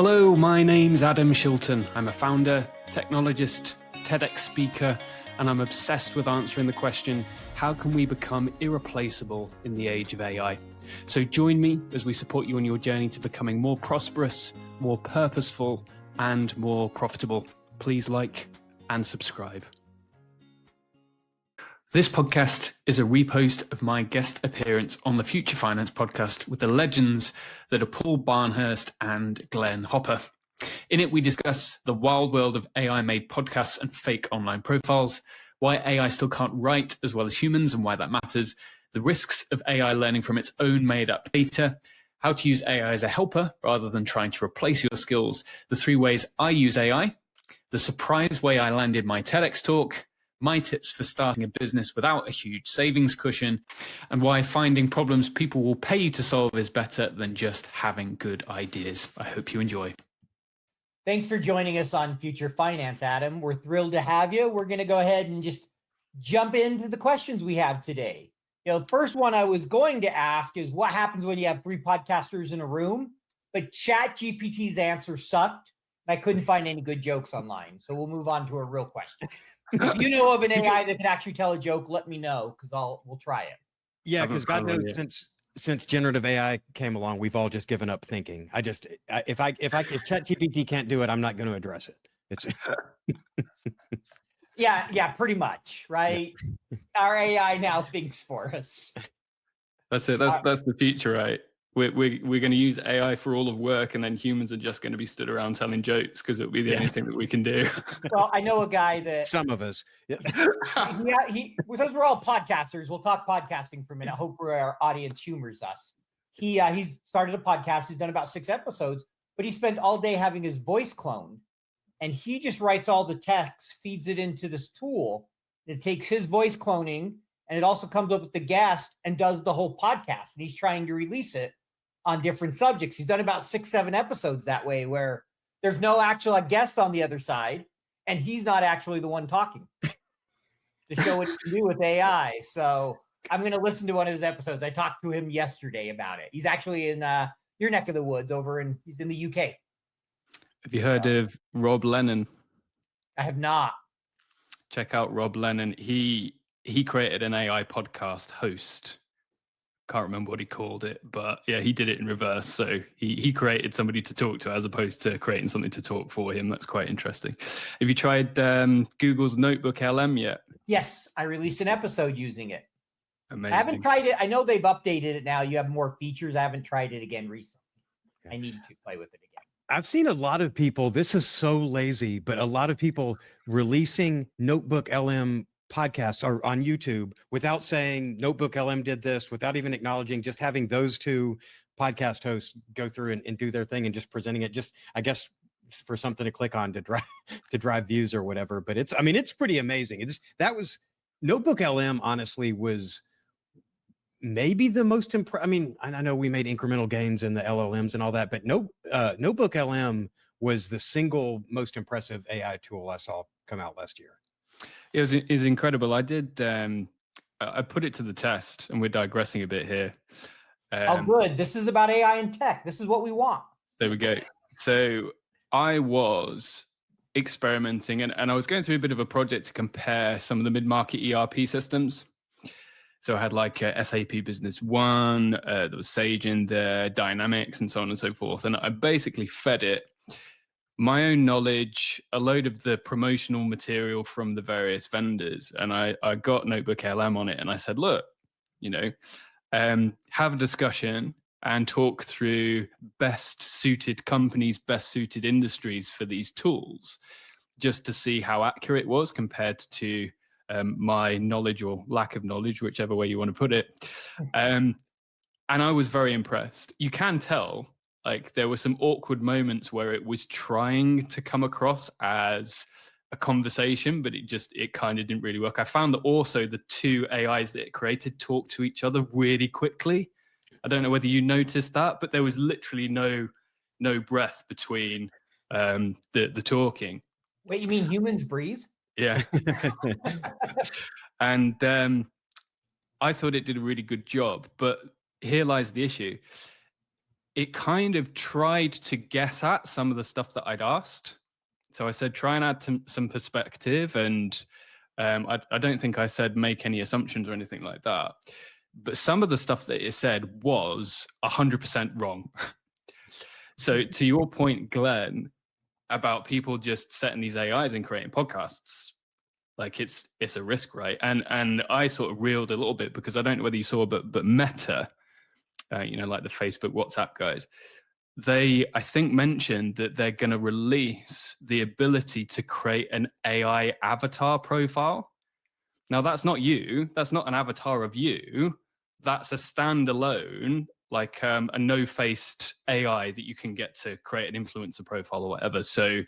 Hello, my name's Adam Shilton. I'm a founder, technologist, TEDx speaker, and I'm obsessed with answering the question, how can we become irreplaceable in the age of AI? So join me as we support you on your journey to becoming more prosperous, more purposeful, and more profitable. Please like and subscribe. This podcast is a repost of my guest appearance on the Future Finance podcast with the legends that are Paul Barnhurst and Glenn Hopper. In it, we discuss the wild world of AI-made podcasts and fake online profiles, why AI still can't write as well as humans and why that matters, the risks of AI learning from its own made-up data, how to use AI as a helper rather than trying to replace your skills, the 3 ways I use AI, the surprise way I landed my TEDx talk, my tips for starting a business without a huge savings cushion, and why finding problems people will pay you to solve is better than just having good ideas. I hope you enjoy. Thanks for joining us on Future Finance, Adam. We're thrilled to have you. We're going to go ahead and just jump into the questions we have today. The first one I was going to ask is what happens when you have 3 podcasters in a room, but ChatGPT's answer sucked. I couldn't find any good jokes online. So we'll move on to a real question. If you know of an AI that can actually tell a joke, let me know because we'll try it. Yeah, because God knows since generative AI came along, we've all just given up thinking. If ChatGPT can't do it, I'm not going to address it. It's yeah, pretty much, right? Yeah. Our AI now thinks for us. That's it. That's the future, right? We're going to use AI for all of work, and then humans are just going to be stood around telling jokes because it'll be the only thing that we can do. Well, I know a guy that some of us. Yeah. He says we're all podcasters. We'll talk podcasting for a minute. I hope our audience humors us. He's started a podcast. He's done about 6 episodes, but he spent all day having his voice cloned, and he just writes all the text, feeds it into this tool. It takes his voice cloning, and it also comes up with the guest and does the whole podcast. And he's trying to release it on different subjects. He's done about 6-7 episodes that way where there's no actual guest on the other side and he's not actually the one talking to show what he can do with AI. So I'm going to listen to one of his episodes. I talked to him yesterday about it. He's actually in your neck of the woods he's in the UK. Have you heard of Rob Lennon? I have not. Check out Rob Lennon. He created an AI podcast host. Can't remember what he called it, but yeah, he did it in reverse. So he created somebody to talk to as opposed to creating something to talk for him. That's quite interesting. Have you tried Google's Notebook LM yet? Yes, I released an episode using it. Amazing. I haven't tried it. I know they've updated it now. You have more features. I haven't tried it again recently. I need to play with it again. I've seen a lot of people, this is so lazy, but a lot of people releasing Notebook LM podcasts are on YouTube without saying Notebook LM did this, without even acknowledging, just having those 2 podcast hosts go through and do their thing and just presenting it, just I guess for something to click on to drive views or whatever. But it's pretty amazing. Notebook LM honestly was maybe the most I know we made incremental gains in the LLMs and all that, but Notebook LM was the single most impressive AI tool I saw come out last year. It was incredible. I did. I put it to the test, and we're digressing a bit here. Oh, good. This is about AI and tech. This is what we want. There we go. So I was experimenting, and I was going through a bit of a project to compare some of the mid-market ERP systems. So I had like SAP Business One, there was Sage in there, Dynamics, and so on and so forth. And I basically fed it my own knowledge, a load of the promotional material from the various vendors, and I got Notebook LM on it, and I said, look, have a discussion and talk through best suited companies, best suited industries for these tools, just to see how accurate it was compared to my knowledge or lack of knowledge, whichever way you want to put it. And I was very impressed. You can tell, like, there were some awkward moments where it was trying to come across as a conversation, but it kind of didn't really work. I found that also the 2 AIs that it created talked to each other really quickly. I don't know whether you noticed that, but there was literally no breath between the talking. Wait, you mean humans breathe? Yeah. And I thought it did a really good job, but here lies the issue. it kind of tried to guess at some of the stuff that I'd asked. So I said, try and add some perspective. And I don't think I said make any assumptions or anything like that. But some of the stuff that it said was 100% wrong. So to your point, Glenn, about people just setting these AIs and creating podcasts, like it's a risk, right? And I sort of reeled a little bit because I don't know whether you saw, but Meta, like the Facebook, WhatsApp guys, they, I think, mentioned that they're going to release the ability to create an AI avatar profile. Now, that's not you. That's not an avatar of you. That's a standalone, like a no-faced AI that you can get to create an influencer profile or whatever. So,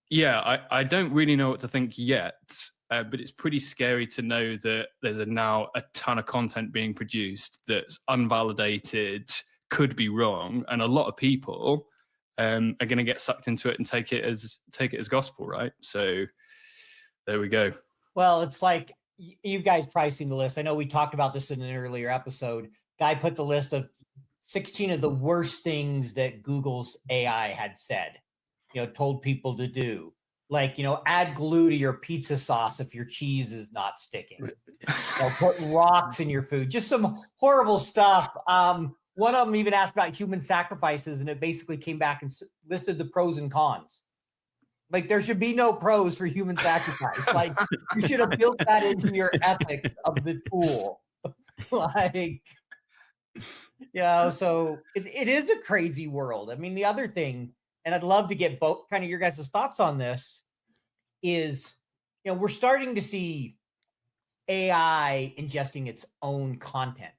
yeah, I don't really know what to think yet, but it's pretty scary to know that there's now a ton of content being produced that's unvalidated, could be wrong, and a lot of people are going to get sucked into it and take it as gospel, right? So there we go. Well, it's like you guys probably seen the list. I know we talked about this in an earlier episode. Guy put the list of 16 of the worst things that Google's AI had said, told people to do. Like, add glue to your pizza sauce if your cheese is not sticking. Put rocks in your food. Just some horrible stuff. One of them even asked about human sacrifices, and it basically came back and listed the pros and cons. Like, there should be no pros for human sacrifice. Like, you should have built that into your ethics of the tool. So it is a crazy world. I mean, the other thing, and I'd love to get both kind of your guys' thoughts on this, is, we're starting to see AI ingesting its own content,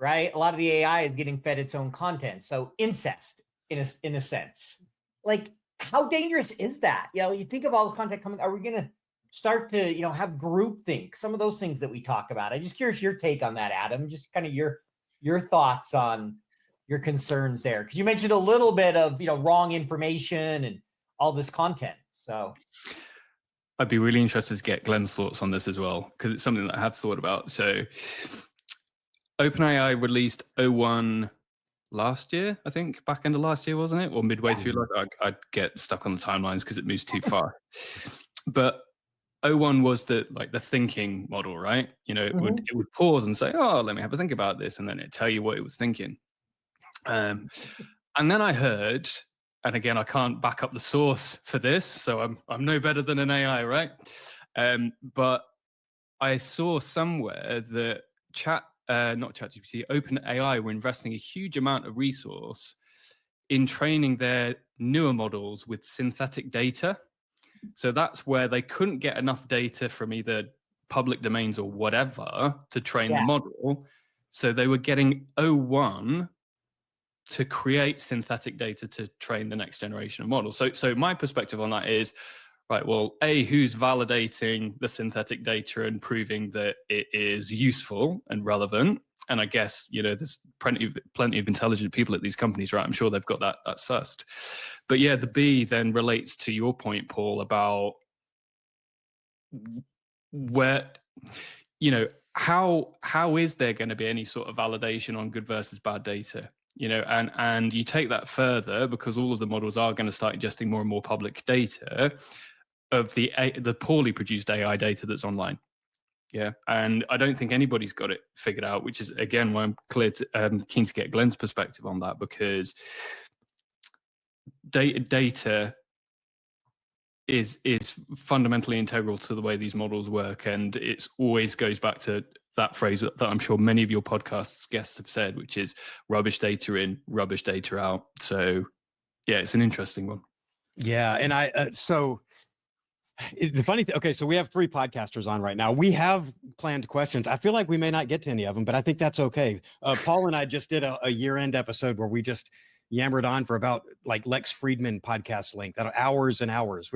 right? A lot of the AI is getting fed its own content. So incest, in a sense. Like, how dangerous is that? You think of all this content coming, are we going to start to, have groupthink, some of those things that we talk about? I'm just curious your take on that, Adam, just kind of your thoughts on your concerns there. Because you mentioned a little bit of, wrong information and all this content. So I'd be really interested to get Glenn's thoughts on this as well, because it's something that I have thought about. So OpenAI released O1 last year, I think, back end of last year, wasn't it? Or midway through. Like, I'd get stuck on the timelines because it moves too far. But O1 was the thinking model, right? It would pause and say, oh, let me have a think about this, and then it'd tell you what it was thinking. And then I heard, and again, I can't back up the source for this, so I'm no better than an AI, right? But I saw somewhere that not ChatGPT, OpenAI were investing a huge amount of resource in training their newer models with synthetic data. So that's where they couldn't get enough data from either public domains or whatever to train the model. So they were getting O1 to create synthetic data to train the next generation of models. So my perspective on that is, right, well, who's validating the synthetic data and proving that it is useful and relevant? And I guess, there's plenty of intelligent people at these companies, right? I'm sure they've got that sussed. But yeah, the B then relates to your point, Paul, about where, how is there going to be any sort of validation on good versus bad data? And you take that further because all of the models are going to start ingesting more and more public data of the poorly produced AI data that's online. Yeah, and I don't think anybody's got it figured out, which is, again, why I'm keen to get Glenn's perspective on that, because data is fundamentally integral to the way these models work, and it always goes back to that phrase that I'm sure many of your podcasts guests have said, which is rubbish data in, rubbish data out. So yeah, it's an interesting one. Yeah, and the funny thing, okay, so we have 3 podcasters on right now. We have planned questions. I feel like we may not get to any of them, but I think that's okay. Paul and I just did a year-end episode where we just yammered on for about like Lex Friedman podcast length, hours and hours.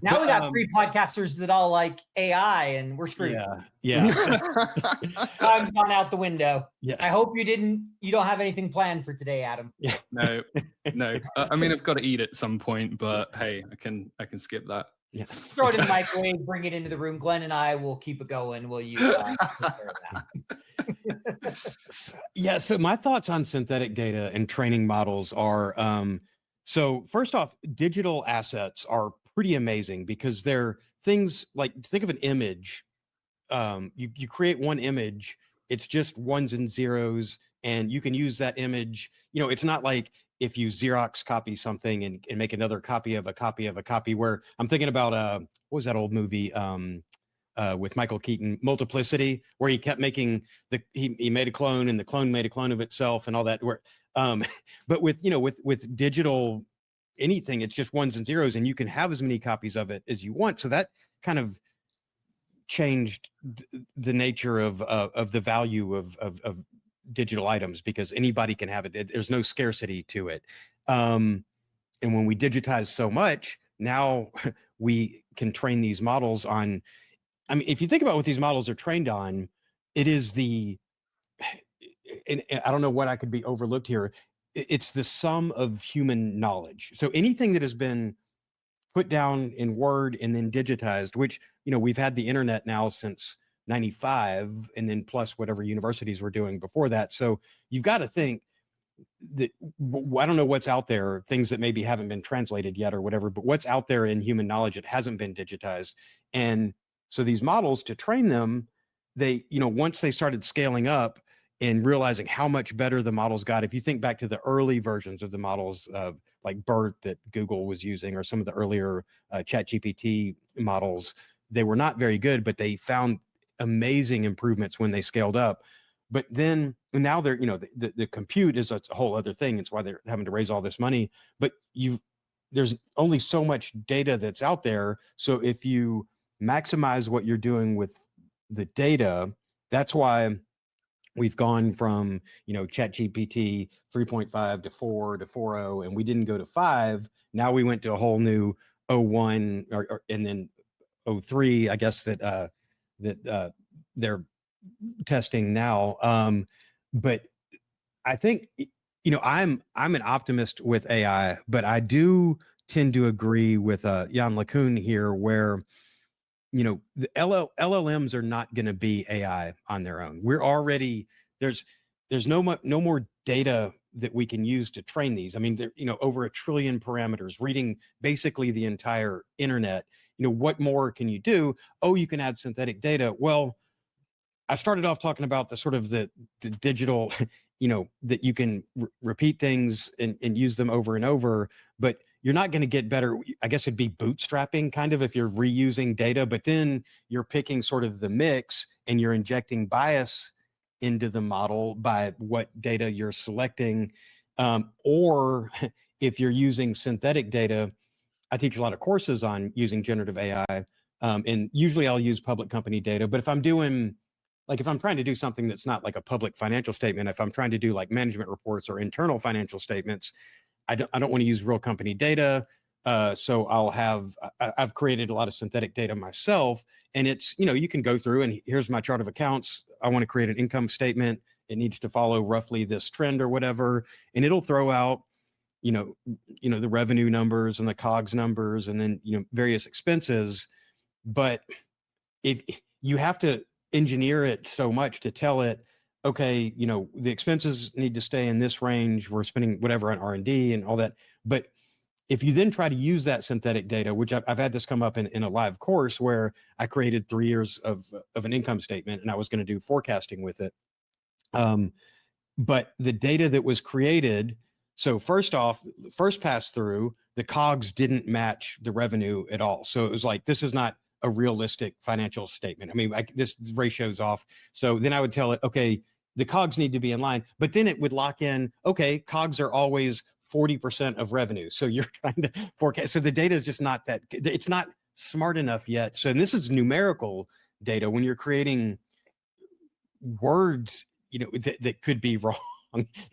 Now we got 3 podcasters that all like AI, and we're screwed. Yeah. Time's gone out the window. Yeah. I hope you don't have anything planned for today, Adam. Yeah. No. I mean, I've got to eat at some point, but hey, I can skip that. Yeah. Throw it in the microwave, bring it into the room. Glenn and I will keep it going. Will you take care of that? Yeah. So my thoughts on synthetic data and training models are, so first off, digital assets are pretty amazing because they're things like, think of an image. You create one image, it's just ones and zeros, and you can use that image. It's not like if you Xerox copy something and make another copy of a copy of a copy, where I'm thinking about, what was that old movie? With Michael Keaton, Multiplicity, where he kept making he made a clone and the clone made a clone of itself and all that. But with digital anything, it's just ones and zeros, and you can have as many copies of it as you want. So that kind of changed the nature of the value of digital items, because anybody can have it. There's no scarcity to it. And when we digitize so much, now we can train these models on. I mean, if you think about what these models are trained on, it is and I don't know what I could be overlooked here. It's the sum of human knowledge. So anything that has been put down in Word and then digitized, which, we've had the internet now since 95, and then plus whatever universities were doing before that. So you've got to think that, I don't know what's out there, things that maybe haven't been translated yet or whatever, but what's out there in human knowledge that hasn't been digitized. And so these models, to train them, they, once they started scaling up and realizing how much better the models got, if you think back to the early versions of the models, like BERT that Google was using, or some of the earlier ChatGPT models, they were not very good, but they found amazing improvements when they scaled up. But then now they're, the compute is a whole other thing. It's why they're having to raise all this money. But there's only so much data that's out there. So if you maximize what you're doing with the data, that's why we've gone from, ChatGPT 3.5 to 4 to 4.0, and we didn't go to 5. Now we went to a whole new 0.1 and then 0.3, I guess, that they're testing now. But I think, I'm an optimist with AI, but I do tend to agree with Jan LeCun here, where the LLMs are not going to be AI on their own. We're already there's no more data that we can use to train these. I mean, they're, over 1 trillion parameters, reading basically the entire internet. What more can you do? Oh, you can add synthetic data. Well, I started off talking about the sort of the digital, that you can repeat things and use them over and over, but you're not going to get better. I guess it'd be bootstrapping kind of if you're reusing data, but then you're picking sort of the mix and you're injecting bias into the model by what data you're selecting. Or if you're using synthetic data, I teach a lot of courses on using generative AI. And usually I'll use public company data, but if I'm trying to do something that's not like a public financial statement, if I'm trying to do like management reports or internal financial statements, I don't want to use real company data. So I've created a lot of synthetic data myself, and it's, you can go through and here's my chart of accounts. I want to create an income statement. It needs to follow roughly this trend or whatever. And it'll throw out, the revenue numbers and the COGS numbers, and then, various expenses. But if you have to engineer it so much to tell it, okay, the expenses need to stay in this range. We're spending whatever on R&D and all that. But if you then try to use that synthetic data, which I've had this come up in a live course where I created 3 years of an income statement and I was going to do forecasting with it. But the data that was created, so first off, first pass through, the COGS didn't match the revenue at all. So it was like, this is not a realistic financial statement. I mean, this ratio's off. So then I would tell it, okay, the COGS need to be in line, but then it would lock in, okay, COGS are always 40% of revenue. So you're trying to forecast. So the data is just not that, it's not smart enough yet. So, and this is numerical data. When you're creating words, that could be wrong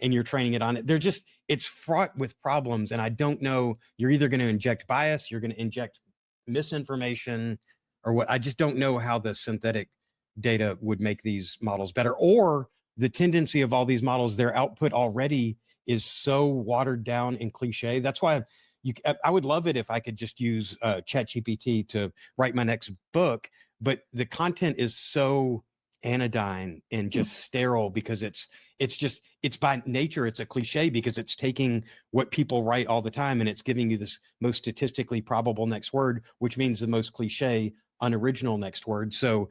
and you're training it on it, it's fraught with problems. And I don't know, you're either going to inject bias, you're going to inject misinformation, or what. I just don't know how the synthetic data would make these models better, or the tendency of all these models, their output already is so watered down and cliche. That's why I would love it if I could just use ChatGPT to write my next book, but the content is so anodyne and just sterile, because it's by nature, it's a cliche, because it's taking what people write all the time and it's giving you this most statistically probable next word, which means the most cliche, unoriginal next word. So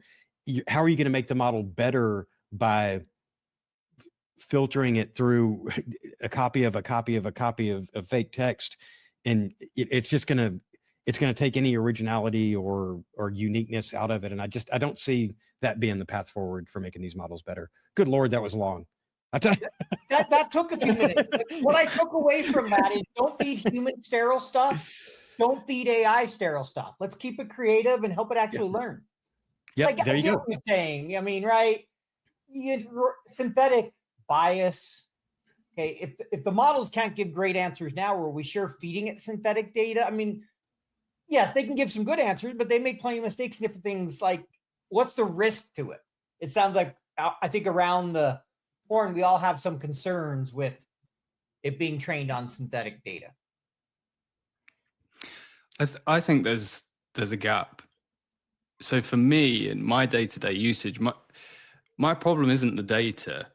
how are you going to make the model better by filtering it through a copy of a copy of a copy of fake text? And it's just going to take any originality or uniqueness out of it. And I don't see that being the path forward for making these models better. Good Lord, that was long. That took a few minutes. What I took away from that is, don't feed human sterile stuff. Don't feed AI sterile stuff. Let's keep it creative and help it actually learn. Yeah, like, there you go. What you're saying. I mean, right? Synthetic bias. Okay, if the models can't give great answers now, are we sure feeding it synthetic data? I mean, yes, they can give some good answers, but they make plenty of mistakes and different things. Like, what's the risk to it? It sounds like, I think around the horn, we all have some concerns with it being trained on synthetic data. I think there's a gap. So for me, in my day-to-day usage, my problem isn't the data.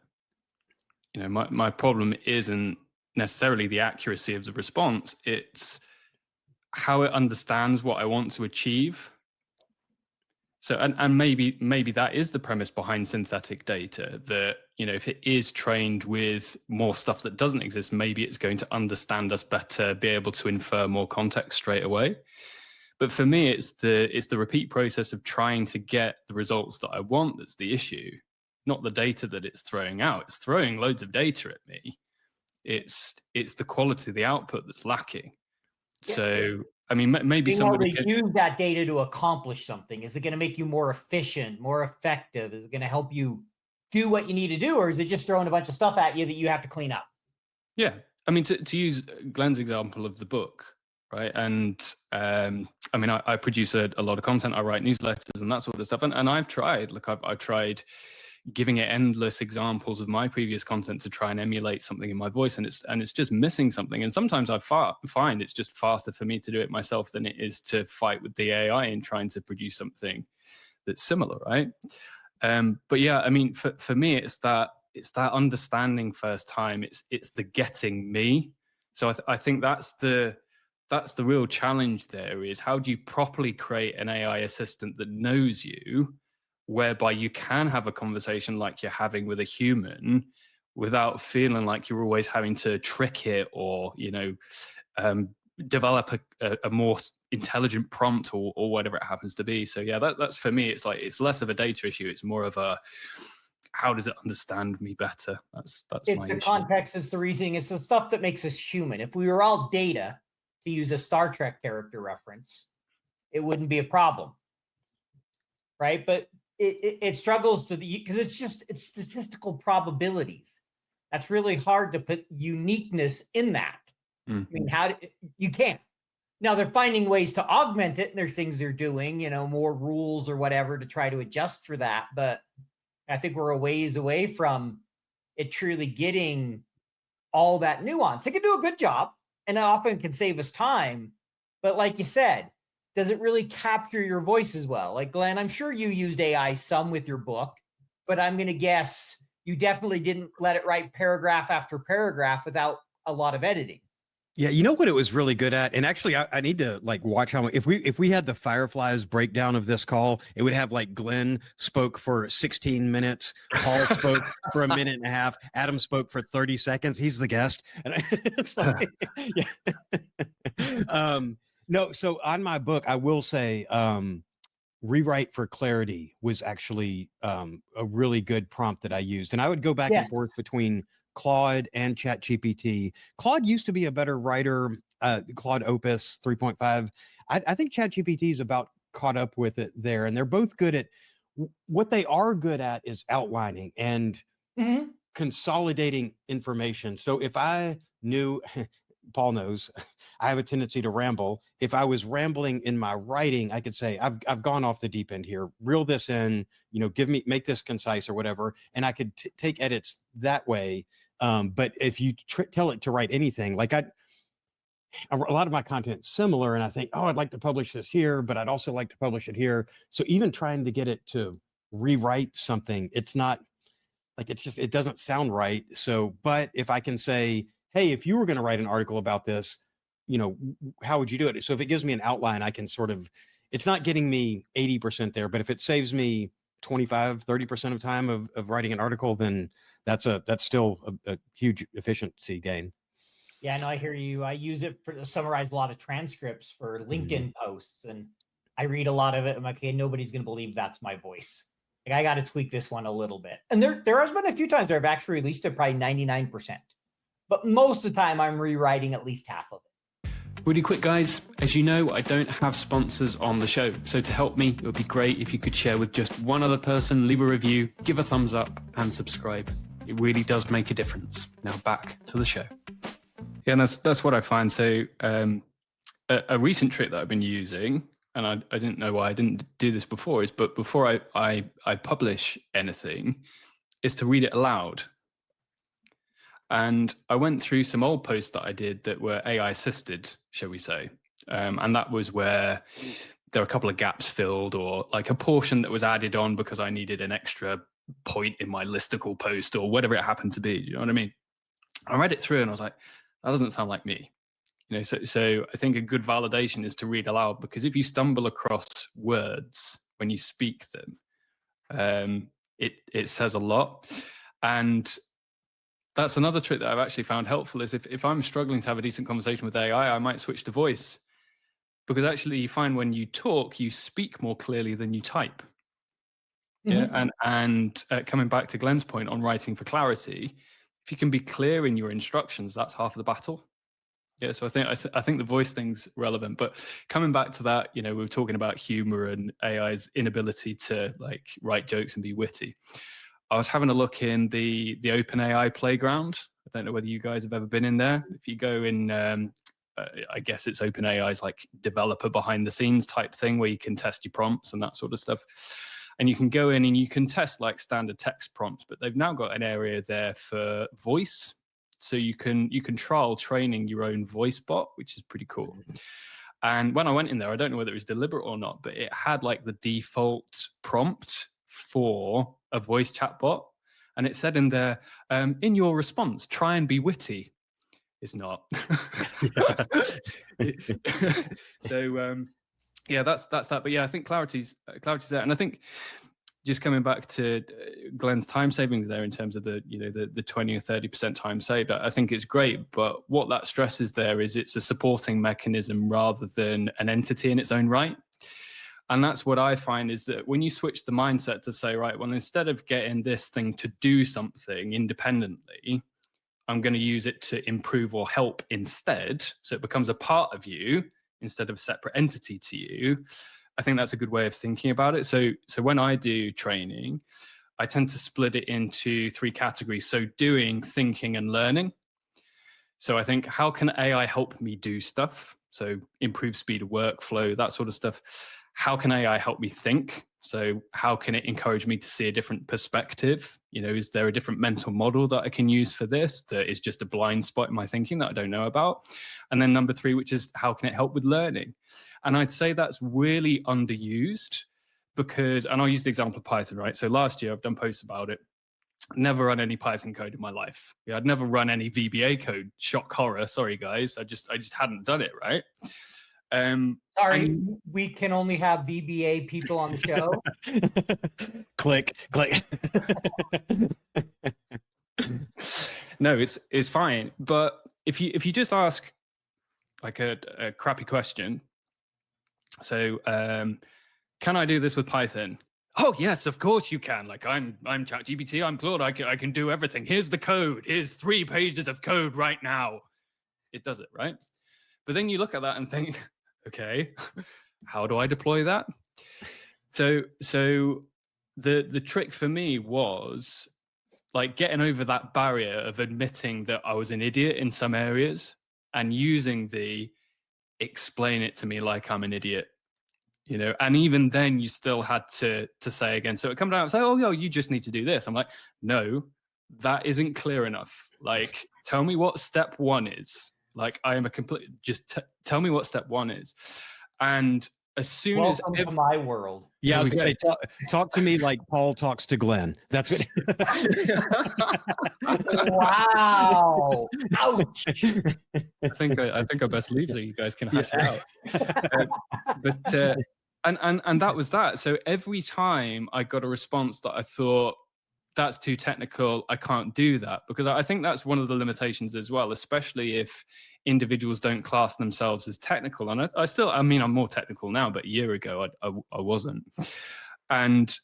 You know, my problem isn't necessarily the accuracy of the response. It's how it understands what I want to achieve. So, and maybe that is the premise behind synthetic data, that, you know, if it is trained with more stuff that doesn't exist, maybe it's going to understand us better, be able to infer more context straight away. But for me, it's the repeat process of trying to get the results that I want that's the issue, not the data that it's throwing out. It's throwing loads of data at me. It's the quality of the output that's lacking. Yeah. So, I mean, maybe being somebody able to use that data to accomplish something. Is it going to make you more efficient, more effective? Is it going to help you do what you need to do, or is it just throwing a bunch of stuff at you that you have to clean up? Yeah, I mean, to use Glenn's example of the book, right? And I mean, I produce a lot of content. I write newsletters and that sort of stuff. And I've tried. Look, I've tried giving it endless examples of my previous content to try and emulate something in my voice, and it's just missing something. And sometimes I find it's just faster for me to do it myself than it is to fight with the AI in trying to produce something that's similar, right? But yeah, I mean, for me, it's that understanding first time. It's the getting me. So I think that's the real challenge there, is how do you properly create an AI assistant that knows you, whereby you can have a conversation like you're having with a human without feeling like you're always having to trick it or, you know, develop a more intelligent prompt or whatever it happens to be. So yeah, that's for me, it's like, it's less of a data issue. It's more of a, how does it understand me better? That's it's the issue. Context, it's the reasoning, it's the stuff that makes us human. If we were all data, to use a Star Trek character reference, it wouldn't be a problem, right? But it struggles to be, because it's statistical probabilities. That's really hard to put uniqueness in that. I mean, you can't. Now they're finding ways to augment it, and there's things they're doing, you know, more rules or whatever to try to adjust for that. But I think we're a ways away from it truly getting all that nuance. It can do a good job, and it often can save us time. But like you said, does it really capture your voice as well? Like, Glenn, I'm sure you used AI some with your book, but I'm going to guess you definitely didn't let it write paragraph after paragraph without a lot of editing. Yeah, you know what it was really good at? And actually, I need to like watch how, if we had the Fireflies breakdown of this call, it would have like Glenn spoke for 16 minutes, Paul spoke for a minute and a half, Adam spoke for 30 seconds. He's the guest. And it's like, yeah. No, so on my book, I will say, rewrite for clarity was actually a really good prompt that I used. And I would go back and forth between Claude and ChatGPT. Claude used to be a better writer, Claude Opus 3.5. I think ChatGPT is about caught up with it there. And they're both good at, what they are good at is outlining and consolidating information. So if I knew, Paul knows, I have a tendency to ramble. If I was rambling in my writing, I could say, I've gone off the deep end here, reel this in, you know, make this concise or whatever. And I could take edits that way. But if you tell it to write anything, like a lot of my content is similar, and I think, oh, I'd like to publish this here, but I'd also like to publish it here. So even trying to get it to rewrite something. It's not like, it doesn't sound right. So, but if I can say, hey, if you were going to write an article about this, how would you do it? So if it gives me an outline, I can it's not getting me 80% there, but if it saves me 25, 30% of time of writing an article, then that's still a huge efficiency gain. Yeah, no, I hear you. I use it to summarize a lot of transcripts for LinkedIn posts, and I read a lot of it. I'm like, okay, nobody's going to believe that's my voice. Like, I got to tweak this one a little bit. And there has been a few times where I've actually released it, probably 99%. But most of the time, I'm rewriting at least half of it. Really quick, guys, as you know, I don't have sponsors on the show. So to help me, it would be great if you could share with just one other person, leave a review, give a thumbs up, and subscribe. It really does make a difference. Now back to the show. Yeah, and that's what I find. So a recent trick that I've been using, and I didn't know why I didn't do this before, but before I publish anything, is to read it aloud. And I went through some old posts that I did that were AI assisted, shall we say. And that was where there were a couple of gaps filled, or like a portion that was added on because I needed an extra point in my listicle post or whatever it happened to be. You know what I mean? I read it through and I was like, that doesn't sound like me. So I think a good validation is to read aloud, because if you stumble across words when you speak them, it says a lot. And that's another trick that I've actually found helpful, is if I'm struggling to have a decent conversation with AI, I might switch to voice, because actually you find when you talk, you speak more clearly than you type. Yeah, and coming back to Glenn's point on writing for clarity, if you can be clear in your instructions, that's half of the battle. Yeah, so I think the voice thing's relevant, but coming back to that, we were talking about humor and AI's inability to like write jokes and be witty. I was having a look in the OpenAI playground. I don't know whether you guys have ever been in there. If you go in, I guess it's OpenAI's like developer behind the scenes type thing, where you can test your prompts and that sort of stuff. And you can go in and you can test like standard text prompts, but they've now got an area there for voice. So you can trial training your own voice bot, which is pretty cool. And when I went in there, I don't know whether it was deliberate or not, but it had like the default prompt for a voice chatbot. And it said in there, in your response, try and be witty. It's not. So yeah, that's that. But yeah, I think clarity's there. And I think just coming back to Glenn's time savings there in terms of the 20 or 30% time saved, I think it's great. But what that stresses there is it's a supporting mechanism rather than an entity in its own right. And that's what I find, is that when you switch the mindset to say, right, well, instead of getting this thing to do something independently, I'm going to use it to improve or help instead. So it becomes a part of you instead of a separate entity to you. I think that's a good way of thinking about it. So when I do training, I tend to split it into 3 categories. So doing, thinking, and learning. So I think, how can AI help me do stuff? So improve speed of workflow, that sort of stuff. How can AI help me think? So how can it encourage me to see a different perspective? Is there a different mental model that I can use for this that is just a blind spot in my thinking that I don't know about? And then number 3, which is, how can it help with learning? And I'd say that's really underused, because, and I'll use the example of Python, right? So last year I've done posts about it. Never run any Python code in my life. Yeah, I'd never run any VBA code. Shock horror. Sorry, guys. I just hadn't done it, right? Sorry, we can only have VBA people on the show. Click. No, it's fine. But if you just ask like a crappy question, so can I do this with Python? Oh yes, of course you can. Like I'm ChatGPT, I'm Claude, I can do everything. Here's the code. Here's 3 pages of code right now. It does it, right? But then you look at that and think, okay, how do I deploy that? So the trick for me was like getting over that barrier of admitting that I was an idiot in some areas and using the explain it to me like I'm an idiot. And even then you still had to say again. So it comes down and say, oh, yo, you just need to do this. I'm like, no, that isn't clear enough. Like, tell me what step 1 is. Like, I am a complete, just tell me what step 1 is. And as soon as Welcome to my world. Yeah, I was There going to say, talk to me like Paul talks to Glenn. That's what. Wow. Ouch. I think I best leave so you guys can hash it out. And that was that. So every time I got a response that I thought, that's too technical, I can't do that, because I think that's one of the limitations as well, especially if individuals don't class themselves as technical. And I mean, I'm more technical now, but a year ago I wasn't. And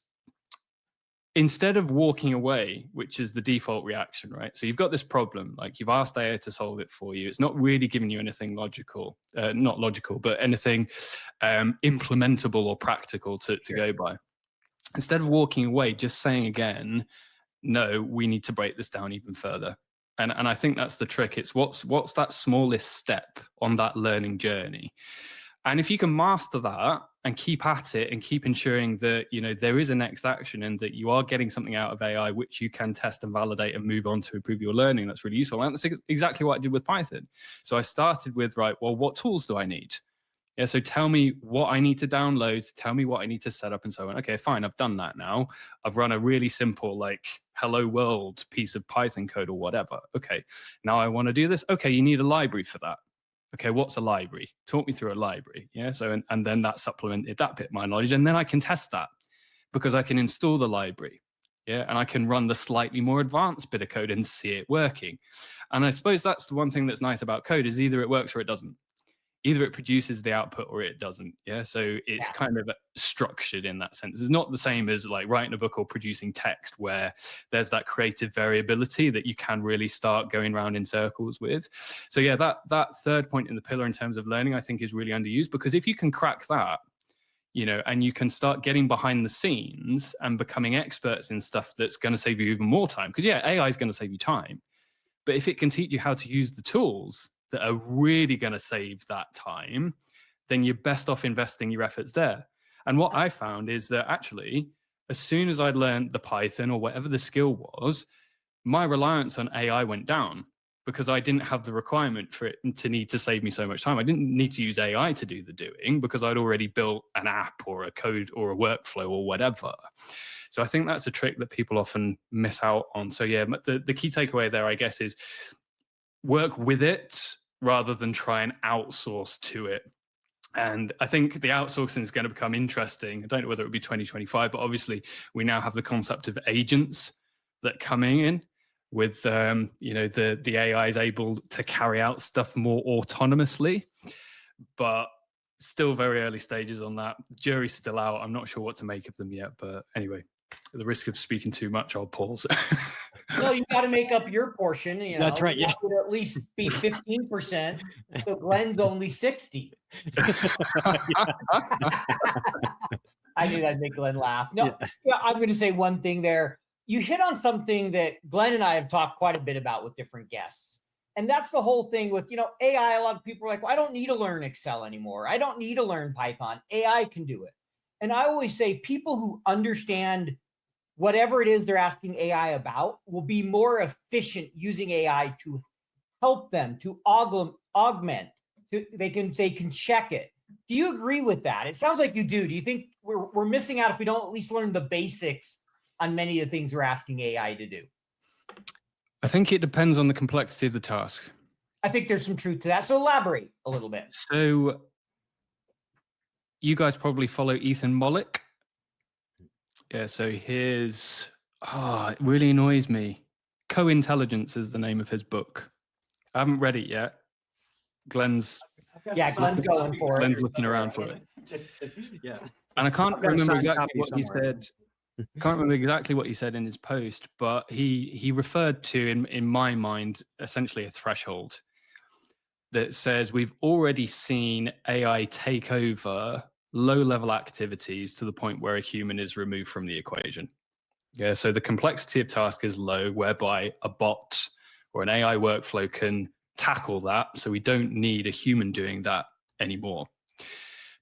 instead of walking away, which is the default reaction, right? So you've got this problem, like you've asked AI to solve it for you. It's not really giving you anything logical, not logical, but anything implementable or practical to go by. Instead of walking away, just saying again, no, we need to break this down even further. And I think that's the trick. It's what's that smallest step on that learning journey. And if you can master that and keep at it and keep ensuring that, you know, there is a next action and that you are getting something out of AI, which you can test and validate and move on to improve your learning, that's really useful. And that's exactly what I did with Python. So I started with, right, well, what tools do I need? Yeah, so tell me what I need to download, tell me what I need to set up and so on. Okay, fine, I've done that now. I've run a really simple, like, hello world piece of Python code or whatever. Okay, now I want to do this. Okay, you need a library for that. Okay, what's a library? Talk me through a library. Yeah, so, and then that supplemented that bit of my knowledge. And then I can test that because I can install the library. Yeah, and I can run the slightly more advanced bit of code and see it working. And I suppose that's the one thing that's nice about code is either it works or it doesn't. Either it produces the output or it doesn't. Yeah. So it's kind of structured in that sense. It's not the same as like writing a book or producing text where there's that creative variability that you can really start going around in circles with. So yeah, that third point in the pillar in terms of learning, I think is really underused, because if you can crack that, you know, and you can start getting behind the scenes and becoming experts in stuff that's going to save you even more time, because yeah, AI is going to save you time. But if it can teach you how to use the tools that are really going to save that time, then you're best off investing your efforts there. And what I found is that actually, as soon as I'd learned the Python or whatever the skill was, my reliance on AI went down because I didn't have the requirement for it to need to save me so much time. I didn't need to use AI to do the doing because I'd already built an app or a code or a workflow or whatever. So I think that's a trick that people often miss out on. So yeah, the key takeaway there, I guess, is work with it rather than try and outsource to it. And I think the outsourcing is going to become interesting. I don't know whether it would be 2025, but obviously we now have the concept of agents that coming in with, you know, the AI is able to carry out stuff more autonomously, but still very early stages on that. Jury's still out. I'm not sure what to make of them yet, but anyway, at the risk of speaking too much, I'll pause. No, you got to make up your portion. You know, That's right. Yeah, would at least be 15%. So Glenn's only 60. I knew that'd make Glenn laugh. No, yeah, I'm going to say one thing there. You hit on something that Glenn and I have talked quite a bit about with different guests. And that's the whole thing with, you know, AI. A lot of people are like, well, I don't need to learn Excel anymore. I don't need to learn Python. AI can do it. And I always say people who understand whatever it is they're asking AI about will be more efficient using AI to help them, to augment. They can check it. Do you agree with that? It sounds like you do. Do you think we're missing out if we don't at least learn the basics on many of the things we're asking AI to do? I think it depends on the complexity of the task. I think there's some truth to that. So elaborate a little bit. So you guys probably follow Ethan Mollick. Yeah, so here's, it really annoys me. Co-Intelligence is the name of his book. I haven't read it yet. Glenn's going for it. Glenn's looking around for it. Yeah. And I can't remember exactly what he said. I can't remember exactly what he said in his post, but he referred to, in my mind, essentially a threshold that says we've already seen AI take over low-level activities to the point where a human is removed from the equation. Yeah, so the complexity of task is low, whereby a bot or an AI workflow can tackle that, so we don't need a human doing that anymore.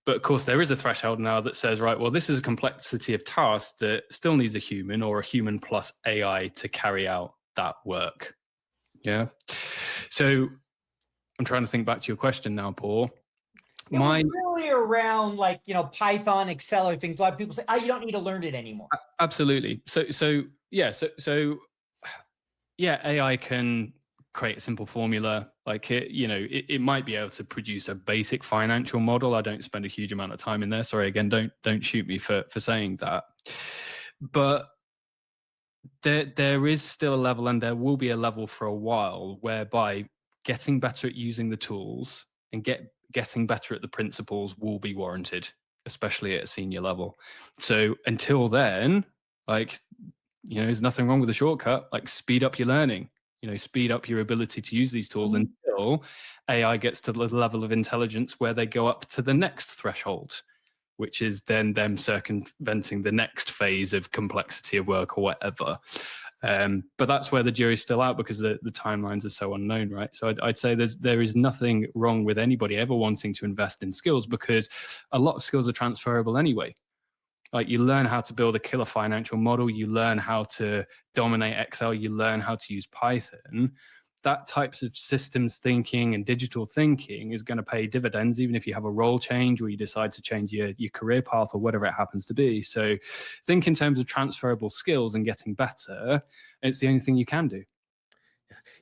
But of course, there is a threshold now that says, right, well, this is a complexity of task that still needs a human or a human plus AI to carry out that work. Yeah. So I'm trying to think back to your question now, Paul. It was really around like, Python, Excel, or things. A lot of people say, oh, you don't need to learn it anymore. Absolutely. So AI can create a simple formula. Like it might be able to produce a basic financial model. I don't spend a huge amount of time in there. Sorry, again, don't shoot me for saying that. But there is still a level, and there will be a level for a while, whereby getting better at using the tools and getting better at the principles will be warranted, especially at a senior level. So until then, there's nothing wrong with a shortcut. Like, speed up your learning, speed up your ability to use these tools until AI gets to the level of intelligence where they go up to the next threshold, which is then them circumventing the next phase of complexity of work or whatever. But that's where the jury's still out, because the timelines are so unknown, right? So I'd say there is nothing wrong with anybody ever wanting to invest in skills, because a lot of skills are transferable anyway. Like, you learn how to build a killer financial model, you learn how to dominate Excel, you learn how to use Python. That types of systems thinking and digital thinking is going to pay dividends, even if you have a role change or you decide to change your career path or whatever it happens to be. So think in terms of transferable skills and getting better. It's the only thing you can do.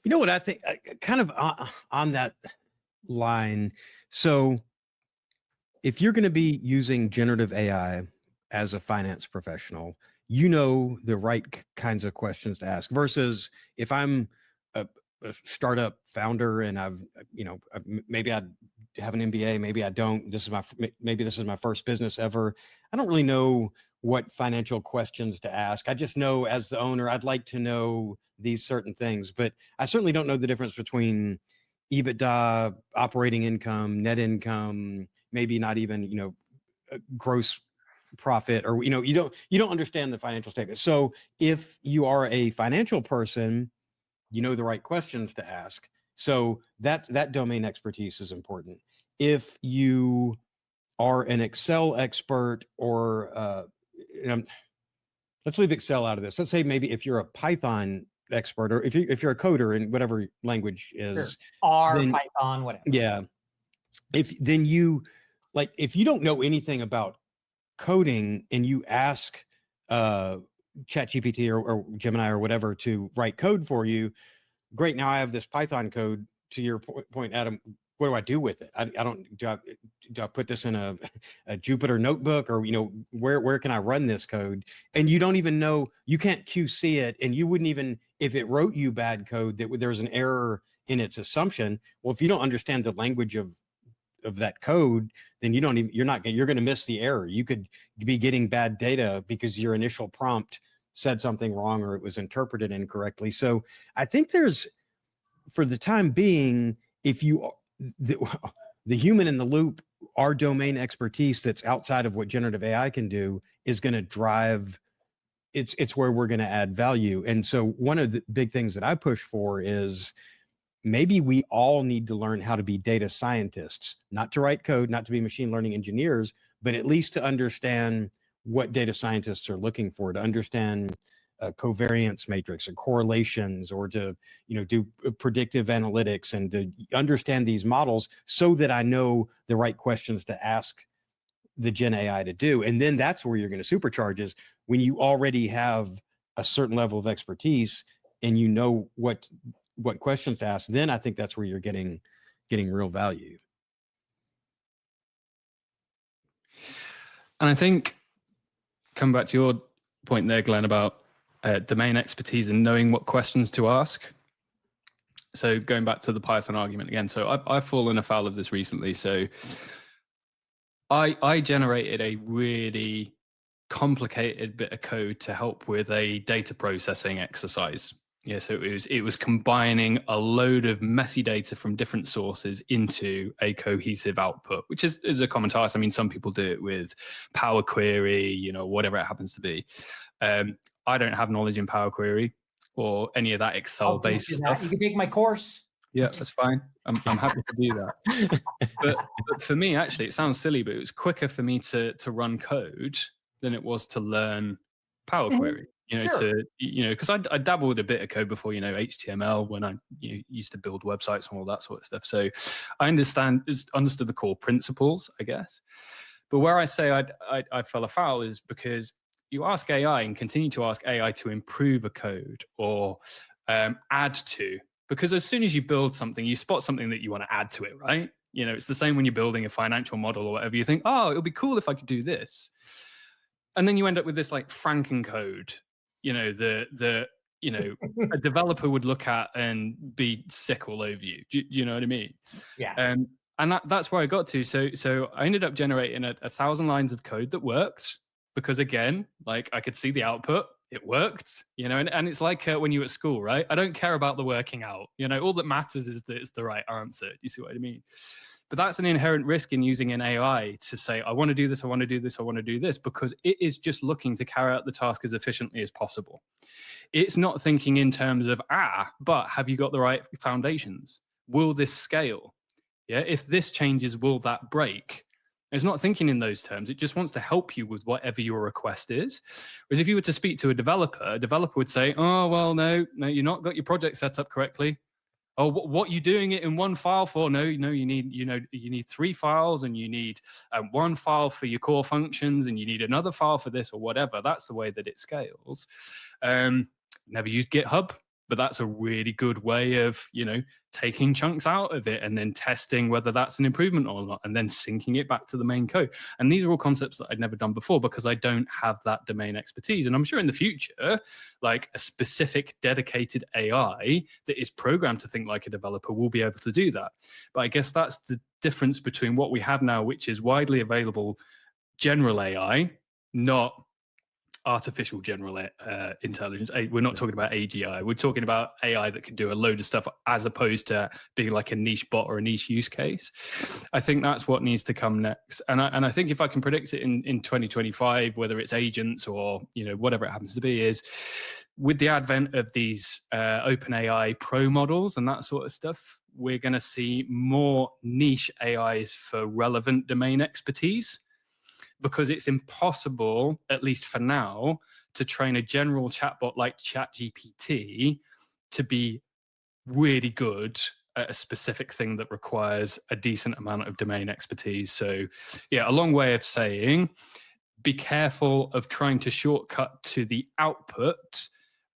You know what I think, kind of on that line. So if you're going to be using generative AI as a finance professional, the right kinds of questions to ask, versus if I'm a startup founder and maybe I have an MBA, maybe I don't. Maybe this is my first business ever. I don't really know what financial questions to ask. I just know, as the owner, I'd like to know these certain things, but I certainly don't know the difference between EBITDA, operating income, net income, maybe not even, gross profit, or, you don't understand the financial statement. So if you are a financial person, you know the right questions to ask. So that domain expertise is important. If you are an Excel expert, or let's leave Excel out of this. Let's say maybe if you're a Python expert, or if you're a coder in whatever language is, R, Python, whatever. Yeah. If you don't know anything about coding and you ask ChatGPT or Gemini or whatever to write code for you, great. Now I have this Python code. To your point, Adam, what do I do with it? Do I put this in a Jupyter notebook, or, where can I run this code? And you don't even know, you can't QC it. And you wouldn't even, if it wrote you bad code, that there's an error in its assumption. Well, if you don't understand the language of that code, then you're going to miss the error. You could be getting bad data because your initial prompt said something wrong, or it was interpreted incorrectly. So I think for the time being, if the human in the loop, our domain expertise that's outside of what generative AI can do, is going to drive, it's where we're going to add value. And so one of the big things that I push for is, maybe we all need to learn how to be data scientists, not to write code, not to be machine learning engineers, but at least to understand what data scientists are looking for, to understand covariance matrix or correlations, or to do predictive analytics, and to understand these models, so that I know the right questions to ask the Gen AI to do. And then that's where you're going to supercharge, is when you already have a certain level of expertise and you know what questions to ask. Then I think that's where you're getting real value. And I think, come back to your point there, Glenn, about domain expertise and knowing what questions to ask. So going back to the Python argument again, so I've fallen afoul of this recently. So I generated a really complicated bit of code to help with a data processing exercise. Yeah, so it was combining a load of messy data from different sources into a cohesive output, which is a common task. I mean, some people do it with Power Query, whatever it happens to be. I don't have knowledge in Power Query or any of that Excel-based stuff. You can take my course. Yeah, that's fine. I'm happy to do that. But for me, actually, it sounds silly, but it was quicker for me to run code than it was to learn Power Query. because I dabbled a bit of code before, HTML when I used to build websites and all that sort of stuff. So I understood the core principles, I guess. But where I say I fell afoul is because you ask AI and continue to ask AI to improve a code or add to, because as soon as you build something, you spot something that you want to add to it, right? It's the same when you're building a financial model or whatever. You think, oh, it would be cool if I could do this. And then you end up with this like Franken-code, a developer would look at and be sick all over you. Do you know what I mean? Yeah. And that's where I got to. So I ended up generating 1,000 lines of code that worked because, again, like I could see the output. It worked, and it's like when you were at school, right? I don't care about the working out. All that matters is that it's the right answer. You see what I mean? But that's an inherent risk in using an AI to say, I want to do this, I want to do this, I want to do this, because it is just looking to carry out the task as efficiently as possible. It's not thinking in terms of, but have you got the right foundations? Will this scale? Yeah, if this changes, will that break? It's not thinking in those terms. It just wants to help you with whatever your request is. Whereas if you were to speak to a developer would say, oh, well, no, you've not got your project set up correctly. Oh, what you doing it in one file for? No, you need 3 files, and you need one file for your core functions, and you need another file for this or whatever. That's the way that it scales. Never used GitHub, but that's a really good way of, taking chunks out of it and then testing whether that's an improvement or not, and then syncing it back to the main code. And these are all concepts that I'd never done before because I don't have that domain expertise. And I'm sure in the future, like a specific dedicated AI that is programmed to think like a developer will be able to do that. But I guess that's the difference between what we have now, which is widely available general AI, not artificial general intelligence. We're not talking about AGI. We're talking about AI that can do a load of stuff as opposed to being like a niche bot or a niche use case. I think that's what needs to come next. And I think if I can predict it in 2025, whether it's agents or, whatever it happens to be, is with the advent of these OpenAI Pro models and that sort of stuff, we're going to see more niche AIs for relevant domain expertise. Because it's impossible, at least for now, to train a general chatbot like ChatGPT to be really good at a specific thing that requires a decent amount of domain expertise. So yeah, a long way of saying, be careful of trying to shortcut to the output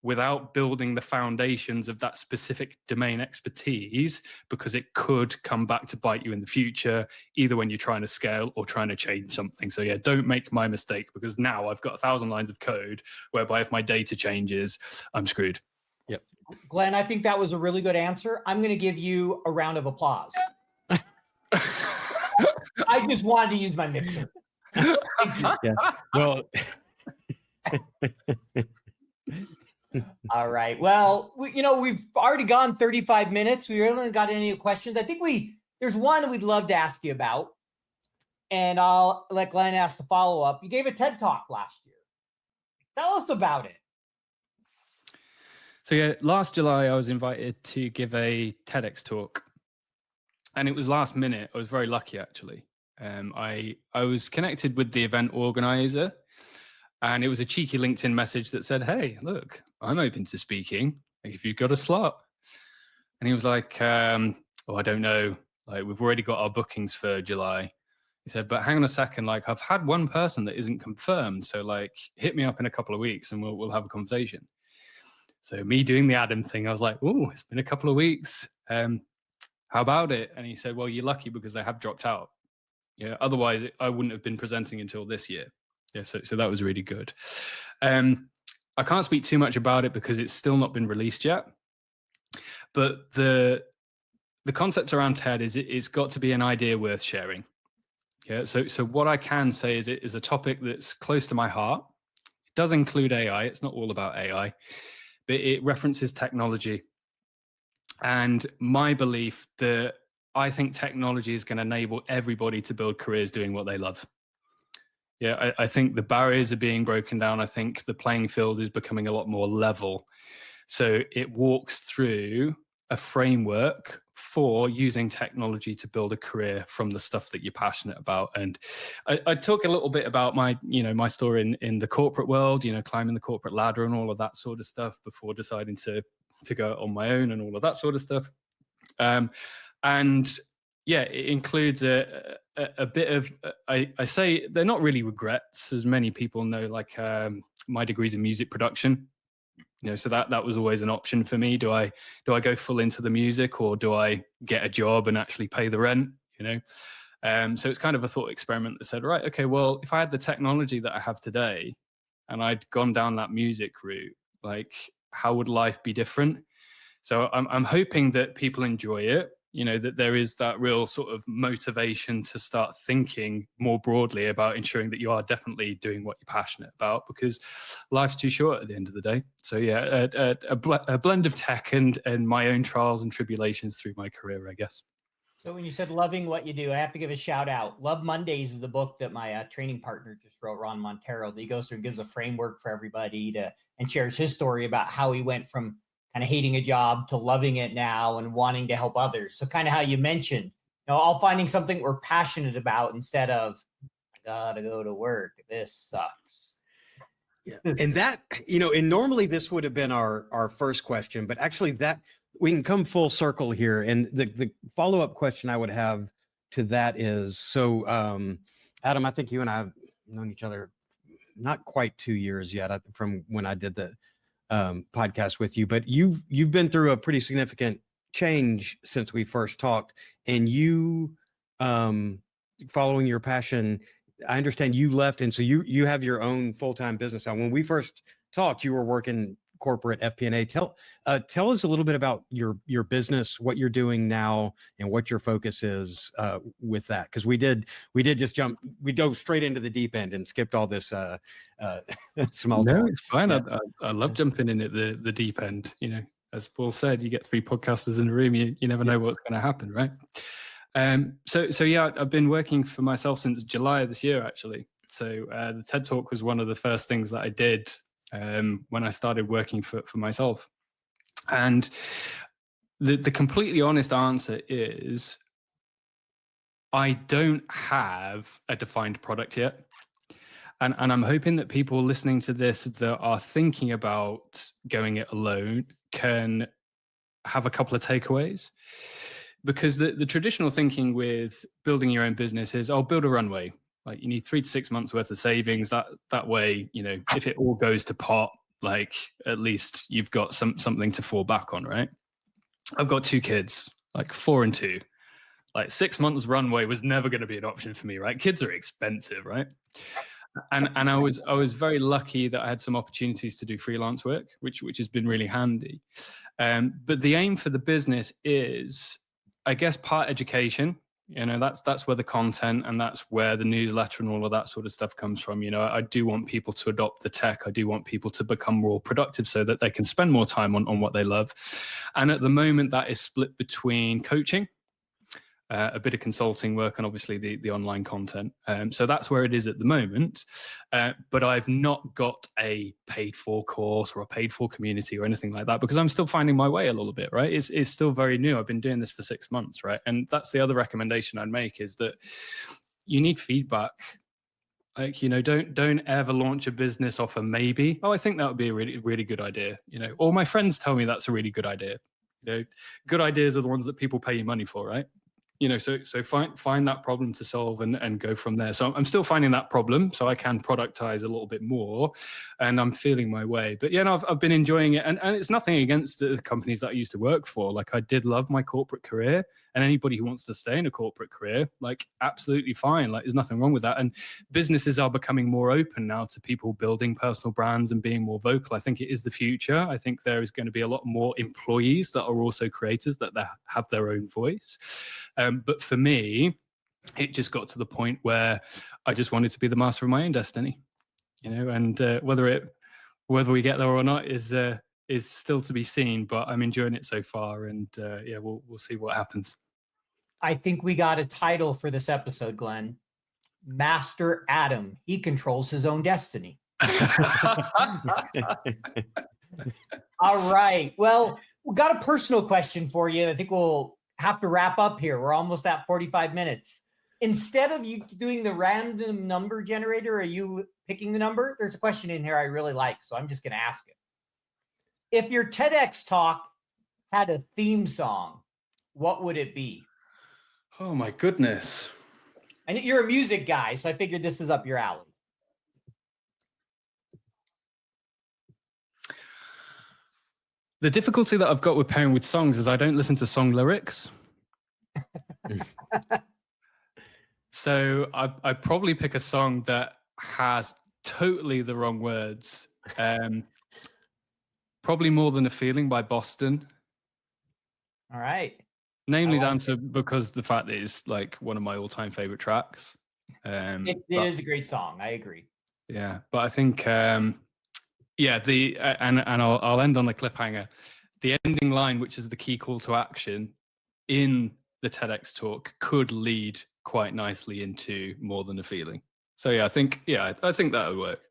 without building the foundations of that specific domain expertise, because it could come back to bite you in the future, either when you're trying to scale or trying to change something. So yeah, don't make my mistake, because now I've got 1,000 lines of code whereby if my data changes, I'm screwed. Yep. Glenn, I think that was a really good answer. I'm going to give you a round of applause. I just wanted to use my mixer. Yeah. Well, all right. Well, we've already gone 35 minutes. We haven't got any questions. I think there's one we'd love to ask you about, and I'll let Glenn ask the follow-up. You gave a TED Talk last year. Tell us about it. So yeah, last July, I was invited to give a TEDx talk, and it was last minute. I was very lucky, actually. I was connected with the event organizer, and it was a cheeky LinkedIn message that said, hey, look, I'm open to speaking if you've got a slot. And he was like, I don't know. Like, we've already got our bookings for July. He said, but hang on a second. Like, I've had one person that isn't confirmed. So like, hit me up in a couple of weeks and we'll have a conversation. So me doing the Adam thing, I was like, oh, it's been a couple of weeks. How about it? And he said, well, you're lucky because they have dropped out. Yeah. Otherwise I wouldn't have been presenting until this year. Yeah, so that was really good. I can't speak too much about it because it's still not been released yet. But the concept around TED is it's got to be an idea worth sharing. Yeah. So what I can say is it is a topic that's close to my heart. It does include AI. It's not all about AI, but it references technology. And my belief that I think technology is going to enable everybody to build careers doing what they love. Yeah, I think the barriers are being broken down. I think the playing field is becoming a lot more level. So it walks through a framework for using technology to build a career from the stuff that you're passionate about. And I talk a little bit about my story in the corporate world, climbing the corporate ladder and all of that sort of stuff before deciding to go on my own and all of that sort of stuff. And yeah, it includes a bit of, I say they're not really regrets, as many people know, like my degree's in music production. So that was always an option for me. Do I go full into the music, or do I get a job and actually pay the rent? So it's kind of a thought experiment that said, right, okay, well, if I had the technology that I have today and I'd gone down that music route, like, how would life be different? So I'm hoping that people enjoy it, that there is that real sort of motivation to start thinking more broadly about ensuring that you are definitely doing what you're passionate about, because life's too short at the end of the day. So yeah, a blend of tech and my own trials and tribulations through my career, I guess. So when you said loving what you do, I have to give a shout out. Love Mondays is the book that my training partner just wrote, Ron Montero. That he goes through and gives a framework for everybody and shares his story about how he went from kind of hating a job to loving it now and wanting to help others. So kind of how you mentioned, all finding something we're passionate about instead of, I gotta go to work, this sucks. Yeah. And that, and normally this would have been our first question, but actually that we can come full circle here. And the follow-up question I would have to that is, so Adam, I think you and I have known each other not quite 2 years yet from when I did the podcast with you, but you've been through a pretty significant change since we first talked, and you following your passion, I understand you left, and so you have your own full-time business now. When we first talked, you were working corporate FP&A. Tell us a little bit about your business, what you're doing now, and what your focus is with that. Because we did just we dove straight into the deep end and skipped all this small talk. No, it's fine. Yeah. I love jumping in at the deep end. As Paul said, you get 3 podcasters in a room, you never know what's going to happen, right? So yeah, I've been working for myself since July of this year, actually. So the TED Talk was one of the first things that I did when I started working for myself. And the completely honest answer is, I don't have a defined product yet. And I'm hoping that people listening to this that are thinking about going it alone can have a couple of takeaways. Because the traditional thinking with building your own business is, I'll build a runway. Like, you need 3 to 6 months worth of savings. That way, if it all goes to pot, like, at least you've got something to fall back on, right? I've got 2 kids, like 4 and 2. Like, 6 months runway was never going to be an option for me, right? Kids are expensive, right? And I was very lucky that I had some opportunities to do freelance work, which has been really handy. But the aim for the business is, I guess, part education. That's where the content and that's where the newsletter and all of that sort of stuff comes from. I do want people to adopt the tech. I do want people to become more productive so that they can spend more time on what they love. And at the moment, that is split between coaching, a bit of consulting work, and obviously the online content. So that's where it is at the moment. But I've not got a paid for course or a paid for community or anything like that, because I'm still finding my way a little bit, right? It's still very new. I've been doing this for 6 months, right? And that's the other recommendation I'd make, is that you need feedback. Like, don't ever launch a business off a maybe. Oh, I think that would be a really, really good idea. Or my friends tell me that's a really good idea. Good ideas are the ones that people pay you money for, right? So find that problem to solve and go from there. So I'm still finding that problem, so I can productize a little bit more, and I'm feeling my way. But I've been enjoying it, and it's nothing against the companies that I used to work for. Like, I did love my corporate career, and anybody who wants to stay in a corporate career, like, absolutely fine. Like, there's nothing wrong with that. And businesses are becoming more open now to people building personal brands and being more vocal. I think it is the future. I think there is going to be a lot more employees that are also creators, that they have their own voice. But for me, it just got to the point where I just wanted to be the master of my own destiny, and whether we get there or not is still to be seen. But I'm enjoying it so far, and we'll see what happens. I think we got a title for this episode, Glenn. Master Adam. He controls his own destiny. All right. Well, we got a personal question for you. I think we'll have to wrap up here. We're almost at 45 minutes. Instead of you doing the random number generator, are you picking the number? There's a question in here I really like, so I'm just going to ask it. If your TEDx talk had a theme song, what would it be? Oh my goodness. And you're a music guy, so I figured this is up your alley. The difficulty that I've got with pairing with songs is I don't listen to song lyrics. So I'd probably pick a song that has totally the wrong words. Probably More Than a Feeling by Boston. All right. Namely like down to because the fact that it's like one of my all-time favorite tracks. It is a great song. I agree. Yeah, but I think and I'll end on a cliffhanger. The ending line, which is the key call to action in the TEDx talk, could lead quite nicely into More Than a Feeling. So I think that would work.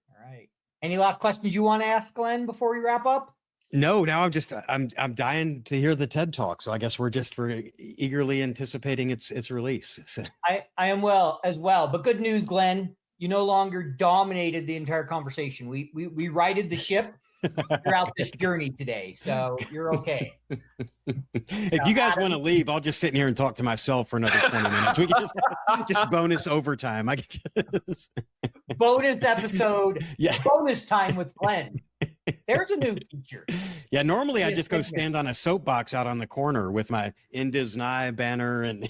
All right. Any last questions you want to ask, Glenn, before we wrap up? No, now I'm dying to hear the TED Talk. So I guess we're eagerly anticipating its release. I am as well. But good news, Glenn. You no longer dominated the entire conversation. We righted the ship throughout this journey today, so you're okay. If you guys want to leave, I'll just sit in here and talk to myself for another 20 minutes. We can just bonus overtime. I can bonus episode. Yeah. Bonus time with Glenn. There's a new feature. Yeah, normally I just go stand on a soapbox out on the corner with my Indus Nye banner and.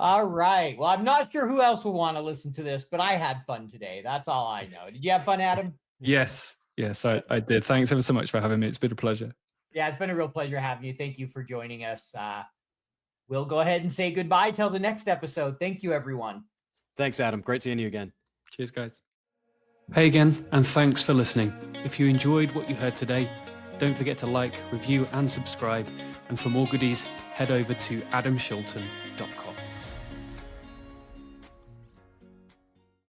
All right. Well, I'm not sure who else will want to listen to this, but I had fun today. That's all I know. Did you have fun, Adam? Yes, I did. Thanks ever so much for having me. It's been a pleasure. Yeah, it's been a real pleasure having you. Thank you for joining us. We'll go ahead and say goodbye till the next episode. Thank you, everyone. Thanks, Adam. Great seeing you again. Cheers, guys. Hey again, and thanks for listening. If you enjoyed what you heard today, don't forget to like, review, and subscribe. And for more goodies, head over to adamshilton.com.